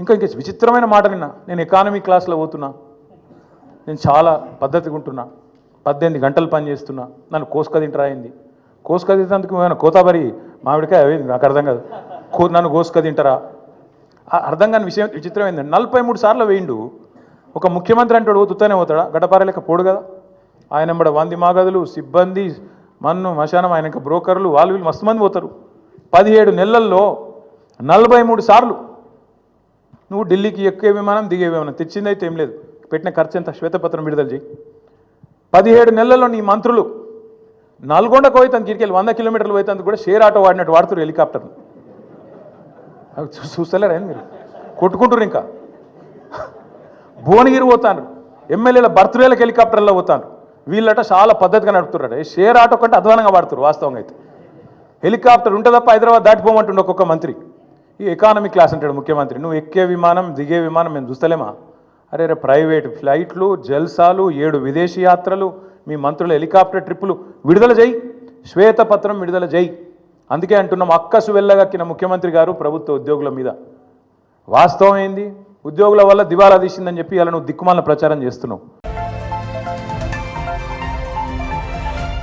ఇంకా విచిత్రమైన మాట నిన్న నేను ఎకానమీ క్లాస్లో పోతున్నా, నేను చాలా పద్ధతిగా ఉంటున్నా, 18 గంటలు పని చేస్తున్నా, నన్ను కోసుక తింటరా అయింది. కోసుక తింటేందుకు ఏమైనా కోతాబరి మామిడికాయ అయింది, నాకు అర్థం కాదు. నన్ను కోసుక తింటారా అర్థం కాని విషయం. విచిత్రం ఏంటంటే 43 సార్లు వేయిండు. ఒక ముఖ్యమంత్రి అంటాడు తుత్తనే పోతాడా? గడ్డపారలేక పోడు కదా. ఆయన ఎంబడ 100 మాగదులు, సిబ్బంది, మన్ను మశానం, ఆయన ఇంకా బ్రోకర్లు, వాళ్ళు వీళ్ళు మస్తు మంది పోతారు. 17 నెలల్లో 43 సార్లు నువ్వు ఢిల్లీకి ఎక్కే విమానం దిగే విమానం తెచ్చిందైతే ఏం లేదు. పెట్టిన ఖర్చు ఎంత? శ్వేతపత్రం విడుదల చేయి. 17 నెలల్లో నీ మంత్రులు నల్గొండకు పోయితే కిరికెళ్ళి 100 కిలోమీటర్లు పోయితే కూడా షేర్ ఆటో వాడినట్టు వాడుతారు హెలికాప్టర్లు. అవి చూస్తలేరా మీరు? కొట్టుకుంటారు. ఇంకా భువనగిరి పోతాను, ఎమ్మెల్యేల బర్త్డేలకు హెలికాప్టర్లో పోతాను. వీళ్ళట చాలా పద్ధతిగా నడుపుతున్నారట. షేర్ ఆటో కంటే అధ్వానంగా వాడుతారు వాస్తవంగా అయితే. హెలికాప్టర్ ఉంటే తప్ప హైదరాబాద్ దాటిపోమంటుండే ఒక్కొక్క మంత్రి. ఈ ఎకానమీ క్లాస్ అంటాడు ముఖ్యమంత్రి. నువ్వు ఎక్కే విమానం దిగే విమానం మేము చూస్తలేమా? అరే రే ప్రైవేట్ ఫ్లైట్లు, జల్సాలు, 7 విదేశీ యాత్రలు, మీ మంత్రుల హెలికాప్టర్ ట్రిప్పులు విడుదల చేయి, శ్వేతపత్రం విడుదల చేయి. అందుకే అంటున్నాం అక్కసు వెళ్ళగక్కిన ముఖ్యమంత్రి గారు ప్రభుత్వ ఉద్యోగుల మీద. వాస్తవం ఏంది? ఉద్యోగుల వల్ల దివాలా తీసిందని చెప్పి అలా నువ్వు దిక్కుమాల ప్రచారం చేస్తున్నావు.